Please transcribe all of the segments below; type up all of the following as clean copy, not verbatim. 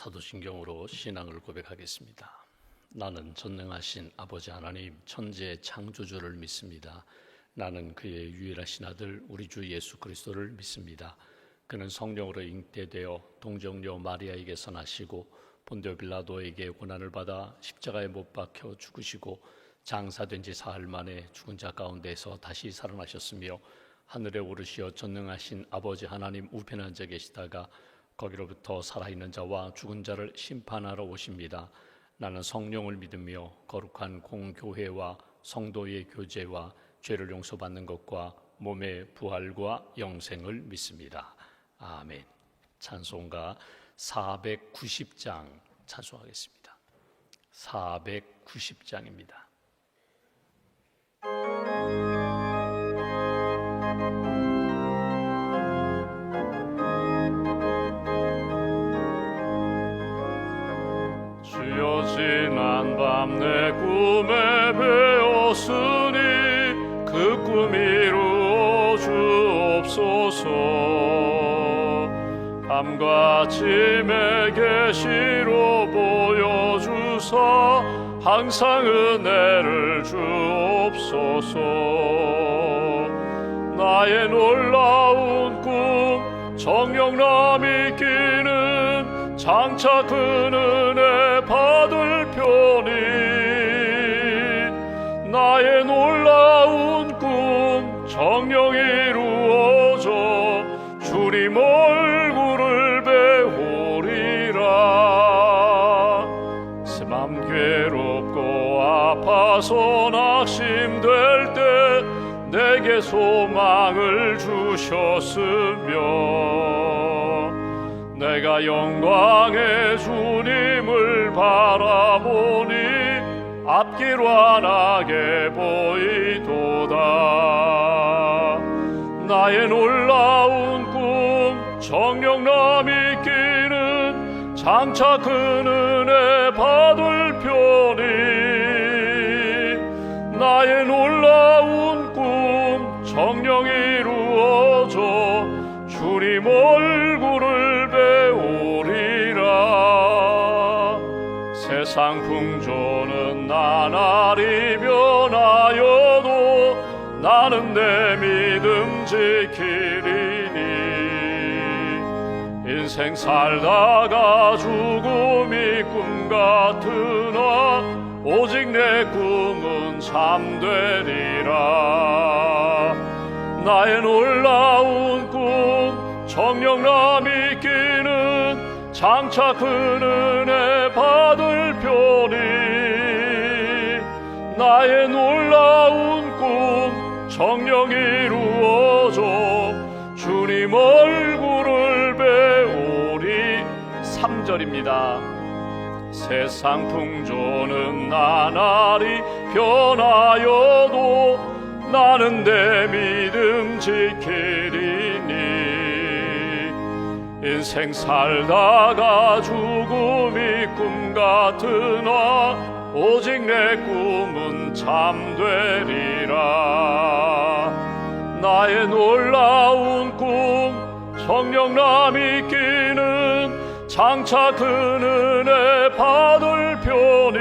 사도신경으로 신앙을 고백하겠습니다. 나는 전능하신 아버지 하나님 천지의 창조주를 믿습니다. 나는 그의 유일하신 아들 우리 주 예수 그리스도를 믿습니다. 그는 성령으로 잉태되어 동정녀 마리아에게서 나시고 본디오 빌라도에게 고난을 받아 십자가에 못 박혀 죽으시고 장사된 지 사흘 만에 죽은 자 가운데서 다시 살아나셨으며 하늘에 오르시어 전능하신 아버지 하나님 우편에 앉아 계시다가 거기로부터 살아있는 자와 죽은 자를 심판하러 오십니다. 나는 성령을 믿으며 거룩한 공교회와 성도의 교제와 죄를 용서받는 것과 몸의 부활과 영생을 믿습니다. 아멘. 찬송가 490장 찬송하겠습니다. 490장입니다. 주여 지난 밤 내 꿈에 배웠으니 그 꿈 이루어 주옵소서. 밤과 아침의 계시로 보여주사 항상 은혜를 주옵소서. 나의 놀라운 꿈 정령남이 끼는 장차 그 은혜 받을 편이 나의 놀라운 꿈 정령 이루어져 주님 얼굴을 배우리라. 맘 괴롭고 아파서 낙심될 때 내게 소망을 주셨으며 내가 영광의 주님을 바라보니 앞길 환하게 보이도다. 나의 놀라운 꿈 정령남이 끼는 장차 그 은혜 받을 편이 나의 놀라운 꿈 정령 이루어져 주님 얼굴을 배우리라. 세상 풍조는 나날이 변하여도 나는 내 믿음 지키리니 인생 살다가 죽음이 꿈 같으나 오직 내 꿈은 참되리라. 나의 놀라운 꿈 정령남이 끼는 장차 그 은혜 받을 편이 나의 놀라운 꿈 정령 이루어져 주님 얼굴을 배우리. 3절입니다. 세상 풍조는 나날이 변하여도 나는 내 믿음 지키리니 인생 살다가 죽음이 꿈 같으나 오직 내 꿈은 참되리라. 나의 놀라운 꿈 정령남이 끼는 장차 그 은혜 받을 편이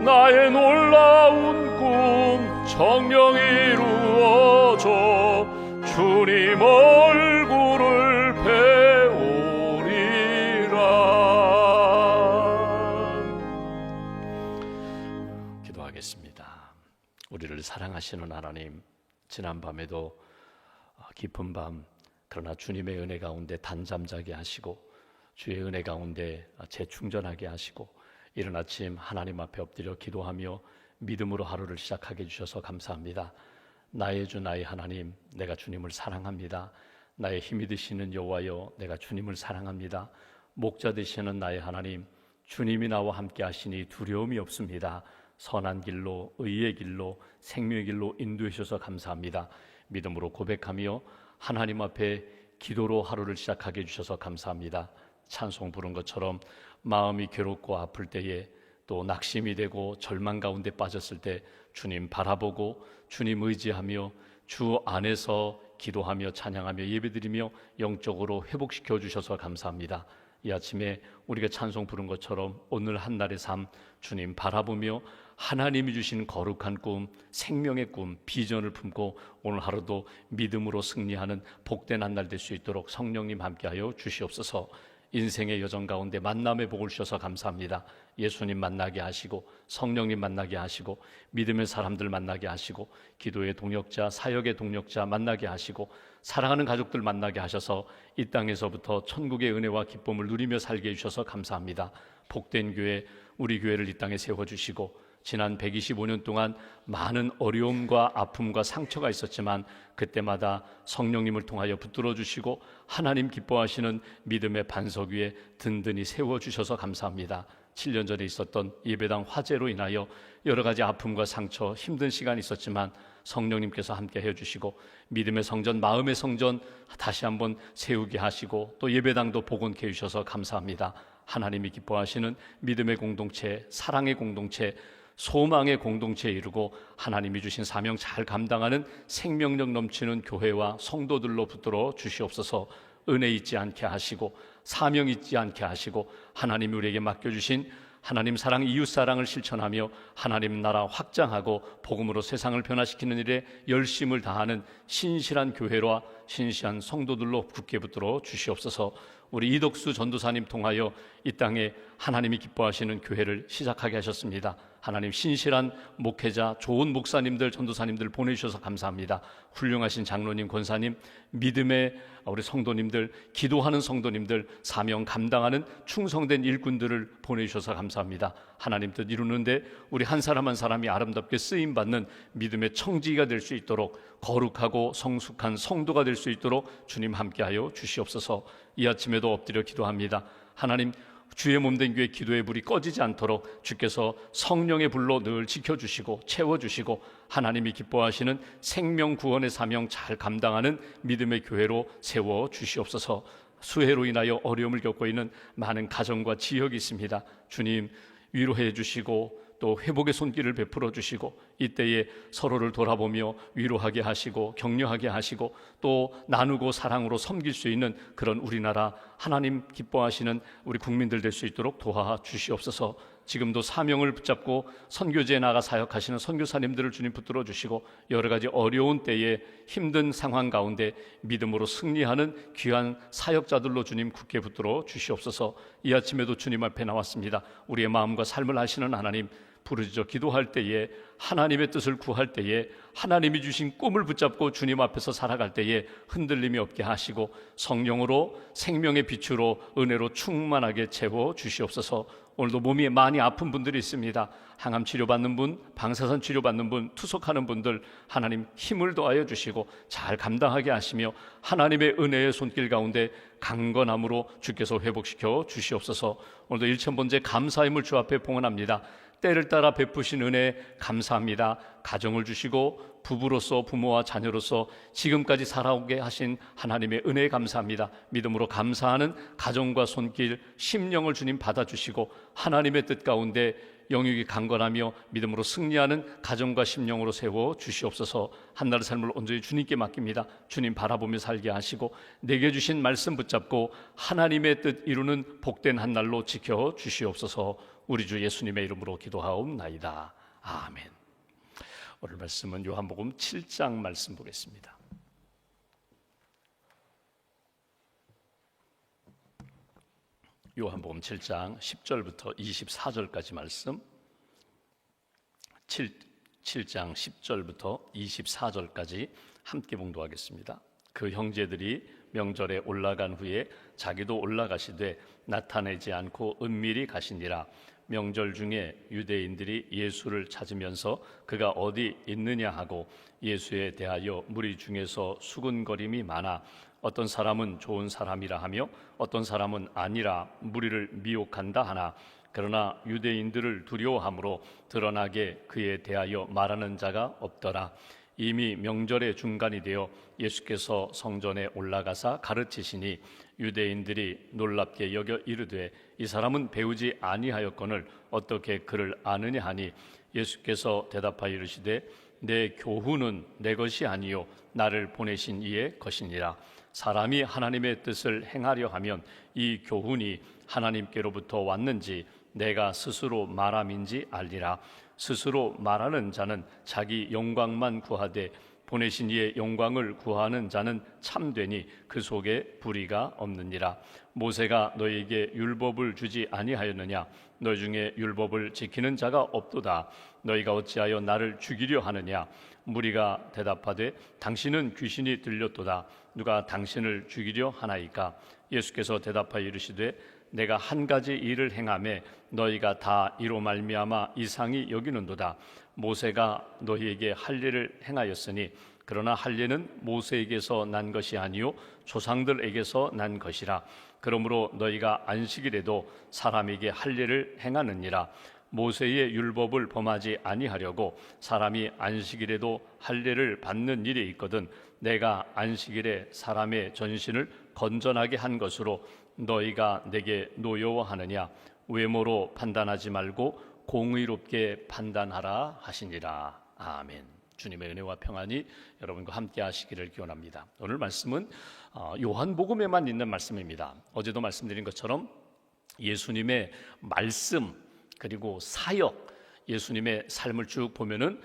나의 놀라운 꿈 정령 이루어져 주님 얼굴을 배우리라. 기도하겠습니다. 우리를 사랑하시는 하나님, 지난 밤에도 깊은 밤 그러나 주님의 은혜 가운데 단잠 자게 하시고 주의 은혜 가운데 재충전하게 하시고 이른 아침 하나님 앞에 엎드려 기도하며 믿음으로 하루를 시작하게 해주셔서 감사합니다. 나의 주 나의 하나님, 내가 주님을 사랑합니다. 나의 힘이 되시는 여호와여, 내가 주님을 사랑합니다. 목자 되시는 나의 하나님, 주님이 나와 함께 하시니 두려움이 없습니다. 선한 길로 의의 길로 생명의 길로 인도해 주셔서 감사합니다. 믿음으로 고백하며 하나님 앞에 기도로 하루를 시작하게 해주셔서 감사합니다. 찬송 부른 것처럼 마음이 괴롭고 아플 때에 또 낙심이 되고 절망 가운데 빠졌을 때 주님 바라보고 주님 의지하며 주 안에서 기도하며 찬양하며 예배드리며 영적으로 회복시켜 주셔서 감사합니다. 이 아침에 우리가 찬송 부른 것처럼 오늘 한날의 삶 주님 바라보며 하나님이 주신 거룩한 꿈, 생명의 꿈, 비전을 품고 오늘 하루도 믿음으로 승리하는 복된 한 날 될 수 있도록 성령님 함께하여 주시옵소서. 인생의 여정 가운데 만남의 복을 주셔서 감사합니다. 예수님 만나게 하시고 성령님 만나게 하시고 믿음의 사람들 만나게 하시고 기도의 동역자, 사역의 동역자 만나게 하시고 사랑하는 가족들 만나게 하셔서 이 땅에서부터 천국의 은혜와 기쁨을 누리며 살게 해주셔서 감사합니다. 복된 교회, 우리 교회를 이 땅에 세워주시고 지난 125년 동안 많은 어려움과 아픔과 상처가 있었지만 그때마다 성령님을 통하여 붙들어 주시고 하나님 기뻐하시는 믿음의 반석 위에 든든히 세워주셔서 감사합니다. 7년 전에 있었던 예배당 화재로 인하여 여러 가지 아픔과 상처, 힘든 시간이 있었지만 성령님께서 함께 해주시고 믿음의 성전, 마음의 성전 다시 한번 세우게 하시고 또 예배당도 복원케 해주셔서 감사합니다. 하나님이 기뻐하시는 믿음의 공동체, 사랑의 공동체, 소망의 공동체에 이르고 하나님이 주신 사명 잘 감당하는 생명력 넘치는 교회와 성도들로 붙들어 주시옵소서. 은혜 잊지 않게 하시고 사명 잊지 않게 하시고 하나님이 우리에게 맡겨주신 하나님 사랑, 이웃 사랑을 실천하며 하나님 나라 확장하고 복음으로 세상을 변화시키는 일에 열심을 다하는 신실한 교회와 신실한 성도들로 굳게 붙들어 주시옵소서. 우리 이덕수 전도사님 통하여 이 땅에 하나님이 기뻐하시는 교회를 시작하게 하셨습니다. 하나님 신실한 목회자, 좋은 목사님들, 전도사님들 보내주셔서 감사합니다. 훌륭하신 장로님, 권사님, 믿음의 우리 성도님들, 기도하는 성도님들, 사명 감당하는 충성된 일꾼들을 보내주셔서 감사합니다. 하나님 뜻 이루는데 우리 한 사람 한 사람이 아름답게 쓰임받는 믿음의 청지기가 될 수 있도록 거룩하고 성숙한 성도가 될 수 있도록 주님 함께하여 주시옵소서. 이 아침에도 엎드려 기도합니다. 하나님 주의 몸된 교회 기도의 불이 꺼지지 않도록 주께서 성령의 불로 늘 지켜주시고 채워주시고 하나님이 기뻐하시는 생명 구원의 사명 잘 감당하는 믿음의 교회로 세워주시옵소서. 수해로 인하여 어려움을 겪고 있는 많은 가정과 지역이 있습니다. 주님 위로해 주시고 또 회복의 손길을 베풀어 주시고 이때에 서로를 돌아보며 위로하게 하시고 격려하게 하시고 또 나누고 사랑으로 섬길 수 있는 그런 우리나라 하나님 기뻐하시는 우리 국민들 될 수 있도록 도와주시옵소서. 지금도 사명을 붙잡고 선교지에 나가 사역하시는 선교사님들을 주님 붙들어 주시고 여러 가지 어려운 때에 힘든 상황 가운데 믿음으로 승리하는 귀한 사역자들로 주님 굳게 붙들어 주시옵소서. 이 아침에도 주님 앞에 나왔습니다. 우리의 마음과 삶을 아시는 하나님, 부르짖어 기도할 때에 하나님의 뜻을 구할 때에 하나님이 주신 꿈을 붙잡고 주님 앞에서 살아갈 때에 흔들림이 없게 하시고 성령으로 생명의 빛으로 은혜로 충만하게 채워 주시옵소서. 오늘도 몸이 많이 아픈 분들이 있습니다. 항암 치료받는 분, 방사선 치료받는 분, 투석하는 분들 하나님 힘을 더하여 주시고 잘 감당하게 하시며 하나님의 은혜의 손길 가운데 강건함으로 주께서 회복시켜 주시옵소서. 오늘도 일천번째 감사임을 주 앞에 봉헌합니다. 때를 따라 베푸신 은혜 감사합니다. 가정을 주시고 부부로서 부모와 자녀로서 지금까지 살아오게 하신 하나님의 은혜에 감사합니다. 믿음으로 감사하는 가정과 손길, 심령을 주님 받아주시고 하나님의 뜻 가운데 영육이 강건하며 믿음으로 승리하는 가정과 심령으로 세워 주시옵소서. 한날의 삶을 온전히 주님께 맡깁니다. 주님 바라보며 살게 하시고 내게 주신 말씀 붙잡고 하나님의 뜻 이루는 복된 한날로 지켜 주시옵소서. 우리 주 예수님의 이름으로 기도하옵나이다. 아멘. 오늘 말씀은 요한복음 7장 말씀 보겠습니다. 요한복음 7장 10절부터 24절까지 말씀, 7장 10절부터 24절까지 함께 봉독하겠습니다. 그 형제들이 명절에 올라간 후에 자기도 올라가시되 나타내지 않고 은밀히 가시니라. 명절 중에 유대인들이 예수를 찾으면서 그가 어디 있느냐 하고 예수에 대하여 무리 중에서 수군거림이 많아 어떤 사람은 좋은 사람이라 하며 어떤 사람은 아니라 무리를 미혹한다 하나 그러나 유대인들을 두려워함으로 드러나게 그에 대하여 말하는 자가 없더라. 이미 명절의 중간이 되어 예수께서 성전에 올라가사 가르치시니 유대인들이 놀랍게 여겨 이르되 이 사람은 배우지 아니하였거늘 어떻게 그를 아느냐 하니 예수께서 대답하여 이르시되 내 교훈은 내 것이 아니요 나를 보내신 이의 것이니라. 사람이 하나님의 뜻을 행하려 하면 이 교훈이 하나님께로부터 왔는지 내가 스스로 말함인지 알리라. 스스로 말하는 자는 자기 영광만 구하되 보내신 이의 영광을 구하는 자는 참되니 그 속에 불의가 없느니라. 모세가 너희에게 율법을 주지 아니하였느냐? 너희 중에 율법을 지키는 자가 없도다. 너희가 어찌하여 나를 죽이려 하느냐? 무리가 대답하되 당신은 귀신이 들렸도다. 누가 당신을 죽이려 하나이까? 예수께서 대답하여 이르시되 내가 한 가지 일을 행하매 너희가 다 이로 말미암아 이상히 여기는도다. 모세가 너희에게 할 일을 행하였으니 그러나 할 일은 모세에게서 난 것이 아니요 조상들에게서 난 것이라. 그러므로 너희가 안식일에도 사람에게 할 일을 행하느니라. 모세의 율법을 범하지 아니하려고 사람이 안식일에도 할 일을 받는 일이 있거든 내가 안식일에 사람의 전신을 건전하게 한 것으로 너희가 내게 노여워하느냐? 외모로 판단하지 말고 공의롭게 판단하라 하시니라. 아멘. 주님의 은혜와 평안이 여러분과 함께 하시기를 기원합니다. 오늘 말씀은 요한복음에만 있는 말씀입니다. 어제도 말씀드린 것처럼 예수님의 말씀 그리고 사역, 예수님의 삶을 쭉 보면은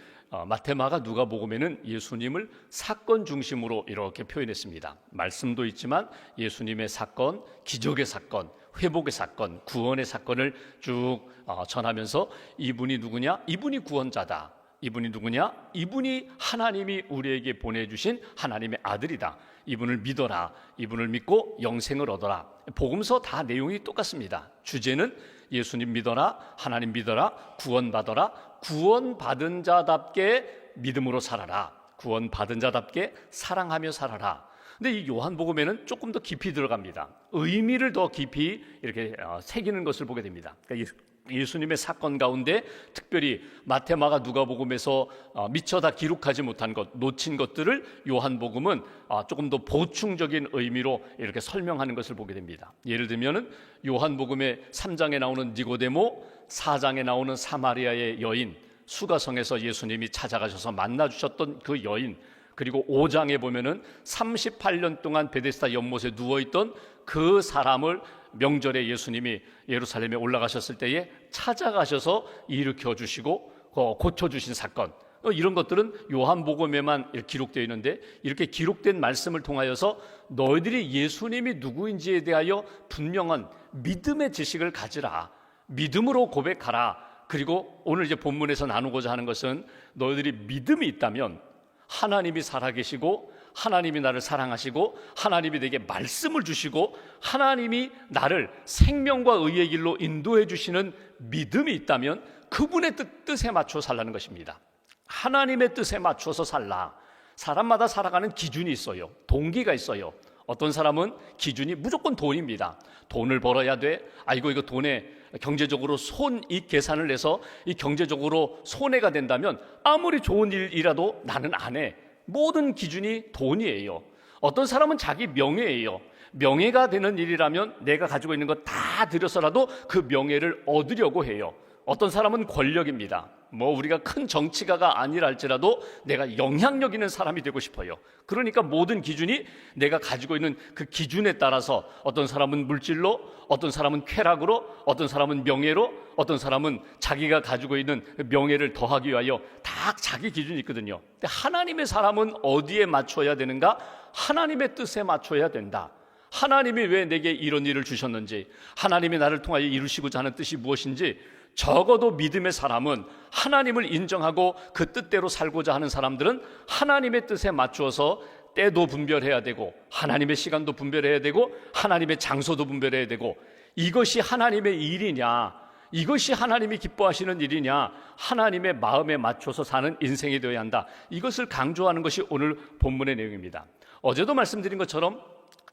마태, 마가, 누가복음에는 예수님을 사건 중심으로 이렇게 표현했습니다. 말씀도 있지만 예수님의 사건, 기적의 사건, 회복의 사건, 구원의 사건을 쭉 전하면서 이분이 누구냐? 이분이 구원자다. 이분이 누구냐? 이분이 하나님이 우리에게 보내주신 하나님의 아들이다. 이분을 믿어라. 이분을 믿고 영생을 얻어라. 복음서 다 내용이 똑같습니다. 주제는 예수님 믿어라, 하나님 믿어라, 구원받아라, 구원받은 자답게 믿음으로 살아라, 구원받은 자답게 사랑하며 살아라. 근데 이 요한복음에는 조금 더 깊이 들어갑니다. 의미를 더 깊이 이렇게 새기는 것을 보게 됩니다. 그러니까 예수님의 사건 가운데 특별히 마태, 마가, 누가복음에서 미처 다 기록하지 못한 것, 놓친 것들을 요한복음은 조금 더 보충적인 의미로 이렇게 설명하는 것을 보게 됩니다. 예를 들면은 요한복음의 3장에 나오는 니고데모, 4장에 나오는 사마리아의 여인, 수가성에서 예수님이 찾아가셔서 만나 주셨던 그 여인, 그리고 5장에 보면은 38년 동안 베데스다 연못에 누워있던 그 사람을 명절에 예수님이 예루살렘에 올라가셨을 때에 찾아가셔서 일으켜 주시고 고쳐주신 사건, 이런 것들은 요한복음에만 기록되어 있는데 이렇게 기록된 말씀을 통하여서 너희들이 예수님이 누구인지에 대하여 분명한 믿음의 지식을 가지라, 믿음으로 고백하라. 그리고 오늘 이제 본문에서 나누고자 하는 것은 너희들이 믿음이 있다면 하나님이 살아계시고 하나님이 나를 사랑하시고 하나님이 내게 말씀을 주시고 하나님이 나를 생명과 의의 길로 인도해 주시는 믿음이 있다면 그분의 뜻에 맞춰 살라는 것입니다. 하나님의 뜻에 맞춰서 살라. 사람마다 살아가는 기준이 있어요. 동기가 있어요. 어떤 사람은 기준이 무조건 돈입니다. 돈을 벌어야 돼. 이거 돈에 경제적으로 손익 계산을 해서 이 경제적으로 손해가 된다면 아무리 좋은 일이라도 나는 안 해. 모든 기준이 돈이에요. 어떤 사람은 자기 명예예요. 명예가 되는 일이라면 내가 가지고 있는 것 다 들여서라도 그 명예를 얻으려고 해요. 어떤 사람은 권력입니다. 우리가 큰 정치가가 아니라 할지라도 내가 영향력 있는 사람이 되고 싶어요. 그러니까 모든 기준이 내가 가지고 있는 그 기준에 따라서 어떤 사람은 물질로, 어떤 사람은 쾌락으로, 어떤 사람은 명예로, 어떤 사람은 자기가 가지고 있는 명예를 더하기 위하여 다 자기 기준이 있거든요. 근데 하나님의 사람은 어디에 맞춰야 되는가? 하나님의 뜻에 맞춰야 된다. 하나님이 왜 내게 이런 일을 주셨는지, 하나님이 나를 통하여 이루시고자 하는 뜻이 무엇인지, 적어도 믿음의 사람은 하나님을 인정하고 그 뜻대로 살고자 하는 사람들은 하나님의 뜻에 맞추어서 때도 분별해야 되고 하나님의 시간도 분별해야 되고 하나님의 장소도 분별해야 되고, 이것이 하나님의 일이냐, 이것이 하나님이 기뻐하시는 일이냐, 하나님의 마음에 맞춰서 사는 인생이 되어야 한다. 이것을 강조하는 것이 오늘 본문의 내용입니다. 어제도 말씀드린 것처럼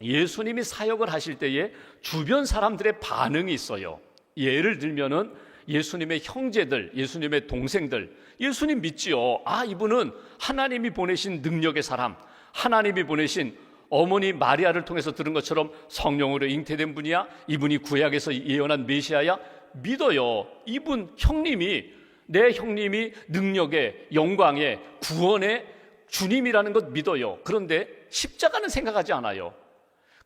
예수님이 사역을 하실 때에 주변 사람들의 반응이 있어요. 예를 들면은 예수님의 형제들, 예수님의 동생들, 예수님 믿지요. 이분은 하나님이 보내신 능력의 사람, 하나님이 보내신 어머니 마리아를 통해서 들은 것처럼 성령으로 잉태된 분이야. 이분이 구약에서 예언한 메시아야. 믿어요. 이분 형님이 내 형님이 능력의, 영광의, 구원의 주님이라는 것 믿어요. 그런데 십자가는 생각하지 않아요.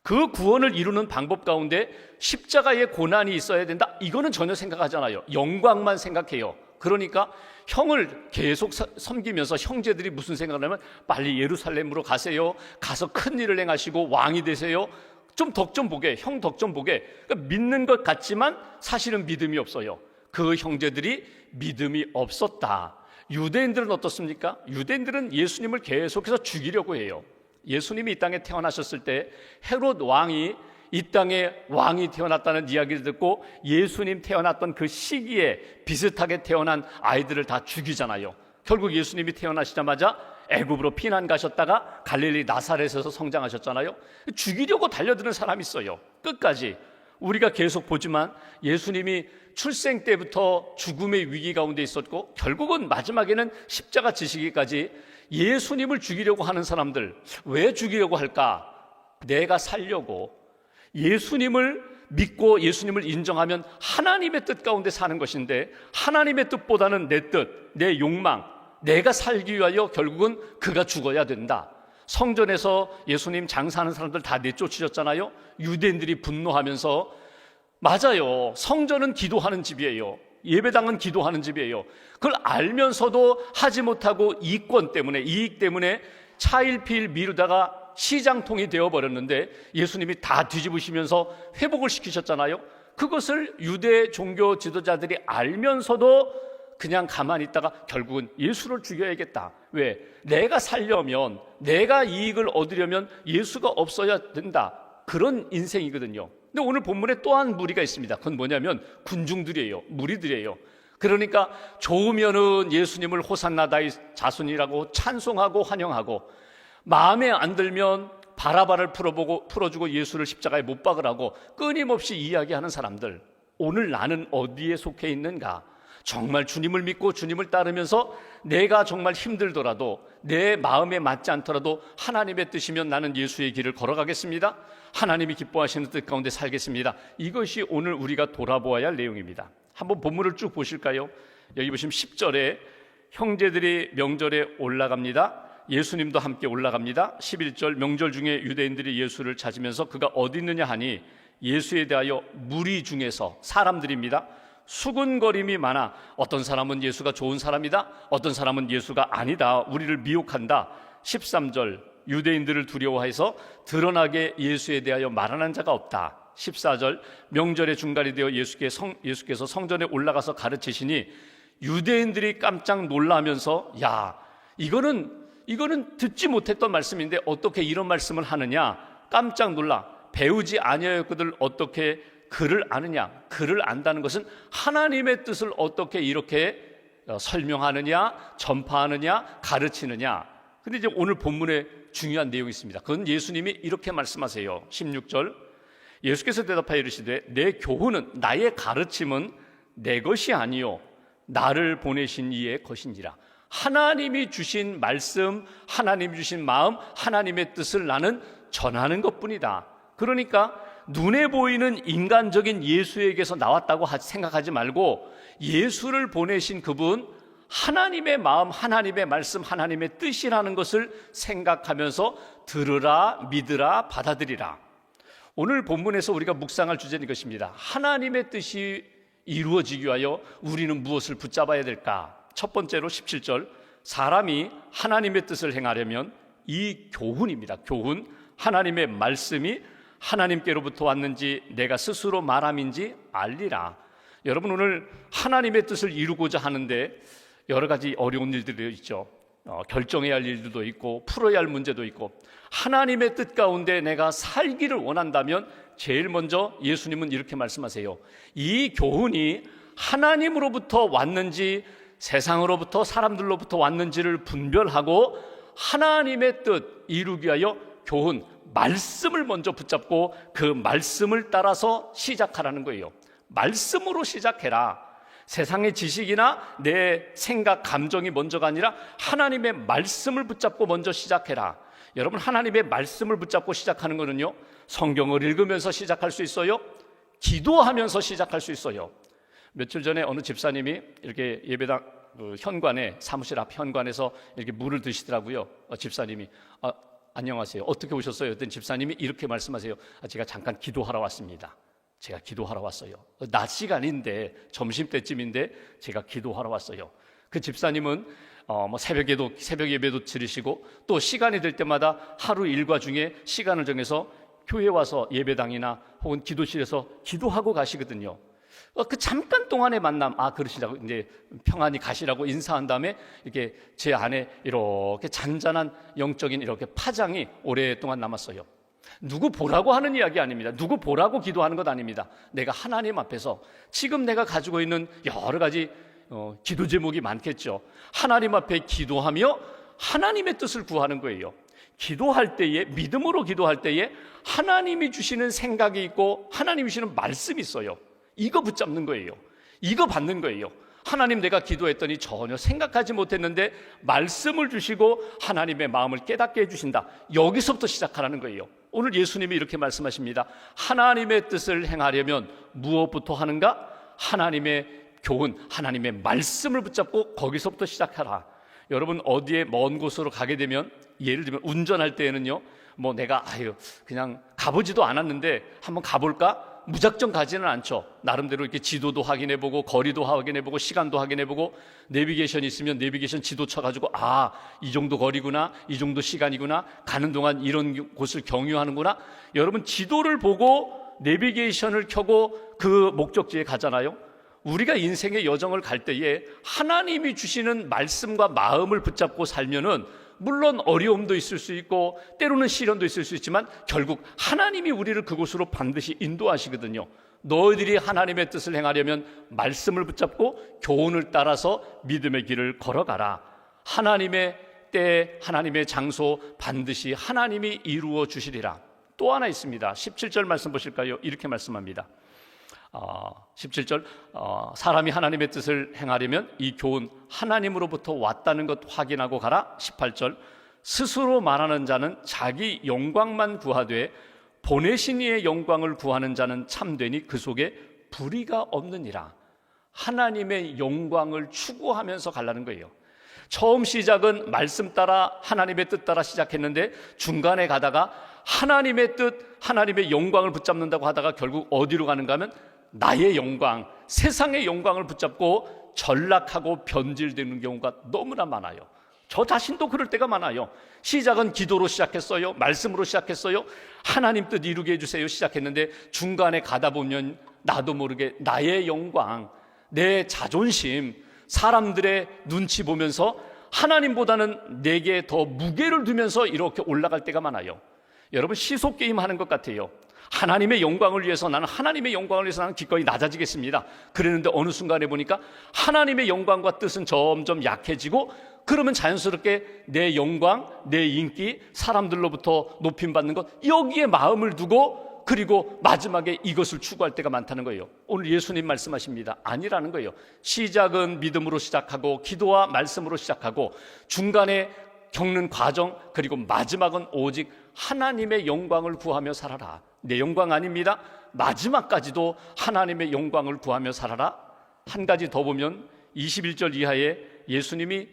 그 구원을 이루는 방법 가운데 십자가의 고난이 있어야 된다, 이거는 전혀 생각하지 않아요. 영광만 생각해요. 그러니까 형을 계속 섬기면서 형제들이 무슨 생각을 하면 빨리 예루살렘으로 가세요, 가서 큰 일을 행하시고 왕이 되세요, 좀 덕 좀 보게, 형 덕 좀 보게. 그러니까 믿는 것 같지만 사실은 믿음이 없어요. 그 형제들이 믿음이 없었다. 유대인들은 어떻습니까? 유대인들은 예수님을 계속해서 죽이려고 해요. 예수님이 이 땅에 태어나셨을 때 헤롯 왕이 이 땅에 왕이 태어났다는 이야기를 듣고 예수님 태어났던 그 시기에 비슷하게 태어난 아이들을 다 죽이잖아요. 결국 예수님이 태어나시자마자 애굽으로 피난 가셨다가 갈릴리 나사렛에서 성장하셨잖아요. 죽이려고 달려드는 사람이 있어요. 끝까지. 우리가 계속 보지만 예수님이 출생 때부터 죽음의 위기 가운데 있었고 결국은 마지막에는 십자가 지시기까지 예수님을 죽이려고 하는 사람들, 왜 죽이려고 할까? 내가 살려고. 예수님을 믿고 예수님을 인정하면 하나님의 뜻 가운데 사는 것인데 하나님의 뜻보다는 내 뜻, 내 욕망, 내가 살기 위하여 결국은 그가 죽어야 된다. 성전에서 예수님 장사하는 사람들 다 내쫓으셨잖아요. 유대인들이 분노하면서, 맞아요, 성전은 기도하는 집이에요. 예배당은 기도하는 집이에요. 그걸 알면서도 하지 못하고 이권 때문에, 이익 때문에 차일피일 미루다가 시장통이 되어버렸는데 예수님이 다 뒤집으시면서 회복을 시키셨잖아요. 그것을 유대 종교 지도자들이 알면서도 그냥 가만히 있다가 결국은 예수를 죽여야겠다. 왜? 내가 살려면, 내가 이익을 얻으려면 예수가 없어야 된다. 그런 인생이거든요. 근데 오늘 본문에 또 한 무리가 있습니다. 그건 뭐냐면 군중들이에요. 무리들이에요. 그러니까 좋으면은 예수님을 호산나 다윗 자손이라고 찬송하고 환영하고, 마음에 안 들면 바라바를 풀어주고 예수를 십자가에 못 박으라고 끊임없이 이야기하는 사람들. 오늘 나는 어디에 속해 있는가? 정말 주님을 믿고 주님을 따르면서 내가 정말 힘들더라도, 내 마음에 맞지 않더라도 하나님의 뜻이면 나는 예수의 길을 걸어가겠습니다. 하나님이 기뻐하시는 뜻 가운데 살겠습니다. 이것이 오늘 우리가 돌아보아야 할 내용입니다. 한번 본문을 쭉 보실까요? 여기 보시면 10절에 형제들이 명절에 올라갑니다. 예수님도 함께 올라갑니다. 11절, 명절 중에 유대인들이 예수를 찾으면서 그가 어디 있느냐 하니 예수에 대하여 무리 중에서, 사람들입니다, 수군거림이 많아 어떤 사람은 예수가 좋은 사람이다, 어떤 사람은 예수가 아니다, 우리를 미혹한다. 13절, 유대인들을 두려워해서 드러나게 예수에 대하여 말하는 자가 없다. 14절, 명절의 중간이 되어 예수께서 성전에 올라가서 가르치시니 유대인들이 깜짝 놀라면서, 야, 이거는 듣지 못했던 말씀인데 어떻게 이런 말씀을 하느냐, 깜짝 놀라. 배우지 아니하였거늘 어떻게 그를 아느냐. 그를 안다는 것은 하나님의 뜻을 어떻게 이렇게 설명하느냐, 전파하느냐, 가르치느냐. 근데 이제 오늘 본문에 중요한 내용이 있습니다. 그건 예수님이 이렇게 말씀하세요. 16절, 예수께서 대답하여 이르시되 내 교훈은, 나의 가르침은 내 것이 아니요 나를 보내신 이의 것이니라. 하나님이 주신 말씀, 하나님이 주신 마음, 하나님의 뜻을 나는 전하는 것뿐이다. 그러니까 눈에 보이는 인간적인 예수에게서 나왔다고 생각하지 말고 예수를 보내신 그분, 하나님의 마음, 하나님의 말씀, 하나님의 뜻이라는 것을 생각하면서 들으라, 믿으라, 받아들이라. 오늘 본문에서 우리가 묵상할 주제는 이것입니다. 하나님의 뜻이 이루어지기 위하여 우리는 무엇을 붙잡아야 될까? 첫 번째로 17절, 사람이 하나님의 뜻을 행하려면 이 교훈입니다. 교훈, 하나님의 말씀이 하나님께로부터 왔는지 내가 스스로 말함인지 알리라. 여러분, 오늘 하나님의 뜻을 이루고자 하는데 여러 가지 어려운 일들이 있죠. 결정해야 할 일들도 있고 풀어야 할 문제도 있고, 하나님의 뜻 가운데 내가 살기를 원한다면 제일 먼저 예수님은 이렇게 말씀하세요. 이 교훈이 하나님으로부터 왔는지 세상으로부터, 사람들로부터 왔는지를 분별하고 하나님의 뜻 이루기 위하여 교훈, 말씀을 먼저 붙잡고 그 말씀을 따라서 시작하라는 거예요. 말씀으로 시작해라. 세상의 지식이나 내 생각, 감정이 먼저가 아니라 하나님의 말씀을 붙잡고 먼저 시작해라. 여러분, 하나님의 말씀을 붙잡고 시작하는 거는요, 성경을 읽으면서 시작할 수 있어요. 기도하면서 시작할 수 있어요. 며칠 전에 어느 집사님이 이렇게 예배당 현관에, 사무실 앞 현관에서 이렇게 물을 드시더라고요. 집사님이 안녕하세요, 어떻게 오셨어요? 그랬더니 집사님이 이렇게 말씀하세요. 제가 잠깐 기도하러 왔습니다. 제가 기도하러 왔어요. 낮 시간인데, 점심때쯤인데 제가 기도하러 왔어요. 그 집사님은 새벽 예배도 드리시고 또 시간이 될 때마다 하루 일과 중에 시간을 정해서 교회 와서 예배당이나 혹은 기도실에서 기도하고 가시거든요. 그 잠깐 동안의 만남, 그러시라고 이제 평안히 가시라고 인사한 다음에 이렇게 제 안에 이렇게 잔잔한 영적인 이렇게 파장이 오랫동안 남았어요. 누구 보라고 하는 이야기 아닙니다. 누구 보라고 기도하는 것 아닙니다. 내가 하나님 앞에서 지금 내가 가지고 있는 여러 가지 기도 제목이 많겠죠. 하나님 앞에 기도하며 하나님의 뜻을 구하는 거예요. 기도할 때에, 믿음으로 기도할 때에 하나님이 주시는 생각이 있고 하나님이 주시는 말씀이 있어요. 이거 붙잡는 거예요. 이거 받는 거예요. 하나님, 내가 기도했더니 전혀 생각하지 못했는데 말씀을 주시고 하나님의 마음을 깨닫게 해주신다. 여기서부터 시작하라는 거예요. 오늘 예수님이 이렇게 말씀하십니다. 하나님의 뜻을 행하려면 무엇부터 하는가? 하나님의 교훈, 하나님의 말씀을 붙잡고 거기서부터 시작하라. 여러분, 어디에 먼 곳으로 가게 되면, 예를 들면 운전할 때에는요, 내가 그냥 가보지도 않았는데 한번 가볼까? 무작정 가지는 않죠. 나름대로 이렇게 지도도 확인해보고 거리도 확인해보고 시간도 확인해보고, 내비게이션이 있으면 내비게이션 지도 쳐가지고 이 정도 거리구나, 이 정도 시간이구나, 가는 동안 이런 곳을 경유하는구나. 여러분, 지도를 보고 내비게이션을 켜고 그 목적지에 가잖아요. 우리가 인생의 여정을 갈 때에 하나님이 주시는 말씀과 마음을 붙잡고 살면은 물론 어려움도 있을 수 있고 때로는 시련도 있을 수 있지만 결국 하나님이 우리를 그곳으로 반드시 인도하시거든요. 너희들이 하나님의 뜻을 행하려면 말씀을 붙잡고 교훈을 따라서 믿음의 길을 걸어가라. 하나님의 때, 하나님의 장소 반드시 하나님이 이루어 주시리라. 또 하나 있습니다. 17절 말씀 보실까요? 이렇게 말씀합니다. 17절, 사람이 하나님의 뜻을 행하려면 이 교훈 하나님으로부터 왔다는 것 확인하고 가라. 18절, 스스로 말하는 자는 자기 영광만 구하되 보내신 이의 영광을 구하는 자는 참되니 그 속에 불의가 없느니라. 하나님의 영광을 추구하면서 가려는 거예요. 처음 시작은 말씀 따라 하나님의 뜻 따라 시작했는데 중간에 가다가 하나님의 뜻, 하나님의 영광을 붙잡는다고 하다가 결국 어디로 가는가 하면 나의 영광, 세상의 영광을 붙잡고 전락하고 변질되는 경우가 너무나 많아요. 저 자신도 그럴 때가 많아요. 시작은 기도로 시작했어요. 말씀으로 시작했어요. 하나님 뜻 이루게 해주세요 시작했는데 중간에 가다 보면 나도 모르게 나의 영광, 내 자존심, 사람들의 눈치 보면서 하나님보다는 내게 더 무게를 두면서 이렇게 올라갈 때가 많아요. 여러분, 시소게임 하는 것 같아요. 하나님의 영광을 위해서 나는 기꺼이 낮아지겠습니다. 그랬는데 어느 순간에 보니까 하나님의 영광과 뜻은 점점 약해지고, 그러면 자연스럽게 내 영광, 내 인기, 사람들로부터 높임받는 것, 여기에 마음을 두고 그리고 마지막에 이것을 추구할 때가 많다는 거예요. 오늘 예수님 말씀하십니다. 아니라는 거예요. 시작은 믿음으로 시작하고 기도와 말씀으로 시작하고 중간에 겪는 과정, 그리고 마지막은 오직 하나님의 영광을 구하며 살아라. 내 영광 아닙니다. 마지막까지도 하나님의 영광을 구하며 살아라. 한 가지 더 보면 21절 이하에 예수님이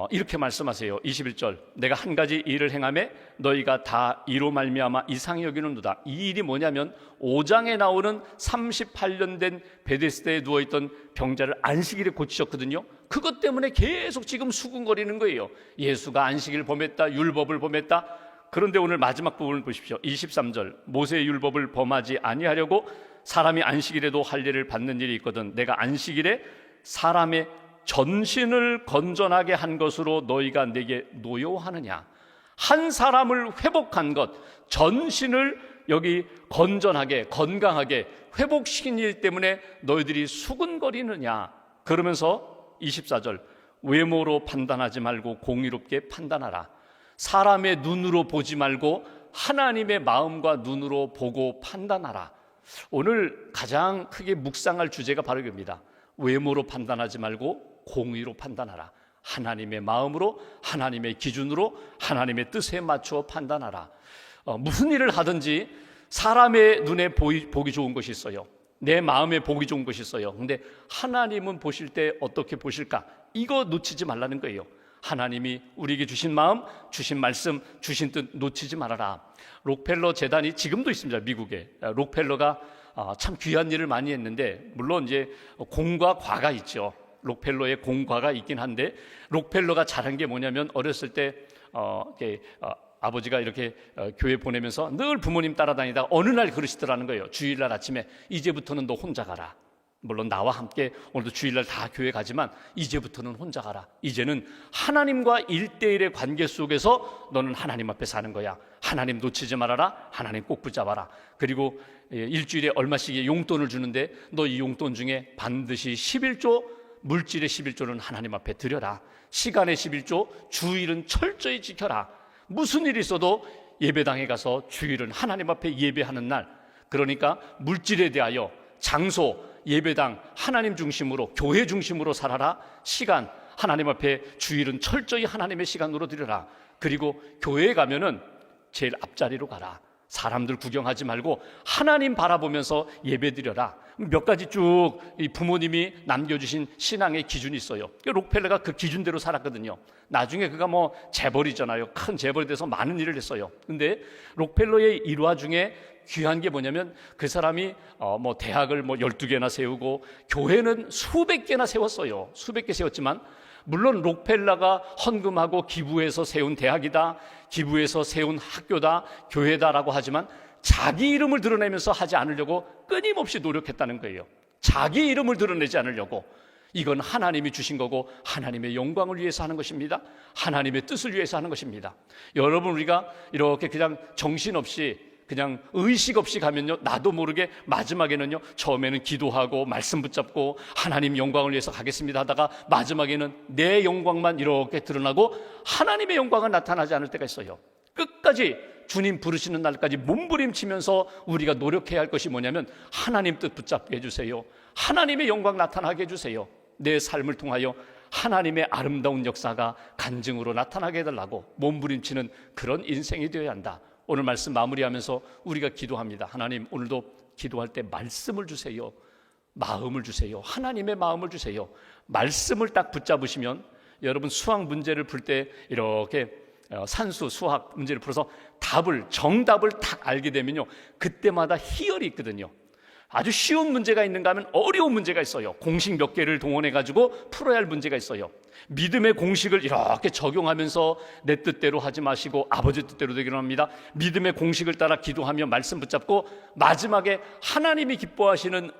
이렇게 말씀하세요. 21절, 내가 한 가지 일을 행하매 너희가 다 이로 말미암아 이상히 여기는도다. 이 일이 뭐냐면 5장에 나오는 38년 된 베데스다에 누워있던 병자를 안식일에 고치셨거든요. 그것 때문에 계속 지금 수군거리는 거예요. 예수가 안식일을 범했다, 율법을 범했다. 그런데 오늘 마지막 부분을 보십시오. 23절, 모세의 율법을 범하지 아니하려고 사람이 안식일에도 할례를 받는 일이 있거든 내가 안식일에 사람의 전신을 건전하게 한 것으로 너희가 내게 노여워하느냐. 한 사람을 회복한 것, 전신을 여기 건전하게 건강하게 회복시킨 일 때문에 너희들이 수군거리느냐. 그러면서 24절, 외모로 판단하지 말고 공의롭게 판단하라. 사람의 눈으로 보지 말고 하나님의 마음과 눈으로 보고 판단하라. 오늘 가장 크게 묵상할 주제가 바로 이겁니다. 외모로 판단하지 말고 공의로 판단하라. 하나님의 마음으로, 하나님의 기준으로, 하나님의 뜻에 맞추어 판단하라. 무슨 일을 하든지 사람의 눈에 보기 좋은 것이 있어요. 내 마음에 보기 좋은 것이 있어요. 근데 하나님은 보실 때 어떻게 보실까? 이거 놓치지 말라는 거예요. 하나님이 우리에게 주신 마음, 주신 말씀, 주신 뜻 놓치지 말아라. 록펠러 재단이 지금도 있습니다. 미국에. 록펠러가 참 귀한 일을 많이 했는데, 물론 이제 공과 과가 있죠. 록펠러의 공과가 있긴 한데, 록펠러가 잘한 게 뭐냐면 어렸을 때 아버지가 이렇게 교회 보내면서 늘 부모님 따라다니다가 어느 날 그러시더라는 거예요. 주일날 아침에 이제부터는 너 혼자 가라. 물론 나와 함께 오늘도 주일날 다 교회 가지만 이제부터는 혼자 가라. 이제는 하나님과 1대1의 관계 속에서 너는 하나님 앞에 사는 거야. 하나님 놓치지 말아라. 하나님 꼭 붙잡아라. 그리고 일주일에 얼마씩의 용돈을 주는데 너 이 용돈 중에 반드시 11조, 물질의 11조는 하나님 앞에 드려라. 시간의 11조, 주일은 철저히 지켜라. 무슨 일이 있어도 예배당에 가서 주일은 하나님 앞에 예배하는 날, 그러니까 물질에 대하여 장소, 예배당, 하나님 중심으로, 교회 중심으로 살아라. 시간, 하나님 앞에 주일은 철저히 하나님의 시간으로 드려라. 그리고 교회에 가면은 제일 앞자리로 가라. 사람들 구경하지 말고 하나님 바라보면서 예배 드려라. 몇 가지 쭉 이 부모님이 남겨주신 신앙의 기준이 있어요. 록펠러가 그 기준대로 살았거든요. 나중에 그가 뭐 재벌이잖아요. 큰 재벌이 돼서 많은 일을 했어요. 근데 록펠러의 일화 중에 귀한 게 뭐냐면 그 사람이 뭐 대학을 뭐 12개나 세우고 교회는 수백 개나 세웠어요. 수백 개 세웠지만 물론 록펠러가 헌금하고 기부해서 세운 대학이다, 기부해서 세운 학교다, 교회다라고 하지만 자기 이름을 드러내면서 하지 않으려고 끊임없이 노력했다는 거예요. 자기 이름을 드러내지 않으려고. 이건 하나님이 주신 거고 하나님의 영광을 위해서 하는 것입니다. 하나님의 뜻을 위해서 하는 것입니다. 여러분, 우리가 이렇게 그냥 정신없이 그냥 의식 없이 가면요, 나도 모르게 마지막에는요, 처음에는 기도하고 말씀 붙잡고 하나님 영광을 위해서 가겠습니다 하다가 마지막에는 내 영광만 이렇게 드러나고 하나님의 영광은 나타나지 않을 때가 있어요. 끝까지 주님 부르시는 날까지 몸부림치면서 우리가 노력해야 할 것이 뭐냐면 하나님 뜻 붙잡게 해주세요. 하나님의 영광 나타나게 해주세요. 내 삶을 통하여 하나님의 아름다운 역사가 간증으로 나타나게 해달라고 몸부림치는 그런 인생이 되어야 한다. 오늘 말씀 마무리하면서 우리가 기도합니다. 하나님, 오늘도 기도할 때 말씀을 주세요. 마음을 주세요. 하나님의 마음을 주세요. 말씀을 딱 붙잡으시면 여러분 수학 문제를 풀 때 이렇게 산수 수학 문제를 풀어서 정답을 딱 알게 되면요, 그때마다 희열이 있거든요. 아주 쉬운 문제가 있는가 하면 어려운 문제가 있어요. 공식 몇 개를 동원해 가지고 풀어야 할 문제가 있어요. 믿음의 공식을 이렇게 적용하면서 내 뜻대로 하지 마시고 아버지 뜻대로 되기로 합니다. 믿음의 공식을 따라 기도하며 말씀 붙잡고 마지막에 하나님이 기뻐하시는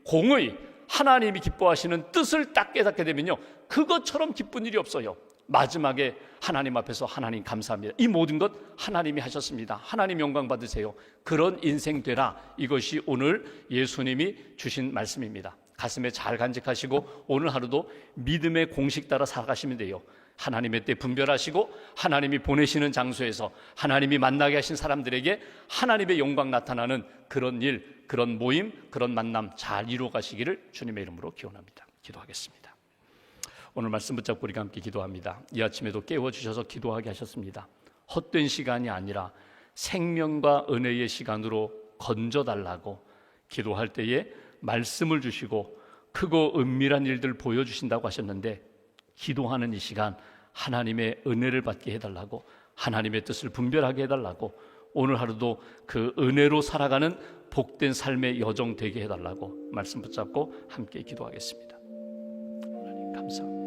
공의, 하나님이 기뻐하시는 뜻을 딱 깨닫게 되면요, 그것처럼 기쁜 일이 없어요. 마지막에 하나님 앞에서 하나님 감사합니다. 이 모든 것 하나님이 하셨습니다. 하나님 영광 받으세요. 그런 인생 되라. 이것이 오늘 예수님이 주신 말씀입니다. 가슴에 잘 간직하시고 오늘 하루도 믿음의 공식 따라 살아가시면 돼요. 하나님의 때 분별하시고 하나님이 보내시는 장소에서 하나님이 만나게 하신 사람들에게 하나님의 영광 나타나는 그런 일, 그런 모임, 그런 만남 잘 이루어 가시기를 주님의 이름으로 기원합니다. 기도하겠습니다. 오늘 말씀 붙잡고 우리가 함께 기도합니다. 이 아침에도 깨워주셔서 기도하게 하셨습니다. 헛된 시간이 아니라 생명과 은혜의 시간으로 건져달라고 기도할 때에 말씀을 주시고 크고 은밀한 일들 보여주신다고 하셨는데, 기도하는 이 시간 하나님의 은혜를 받게 해달라고, 하나님의 뜻을 분별하게 해달라고, 오늘 하루도 그 은혜로 살아가는 복된 삶의 여정 되게 해달라고 말씀 붙잡고 함께 기도하겠습니다. 하나님 감사합니다.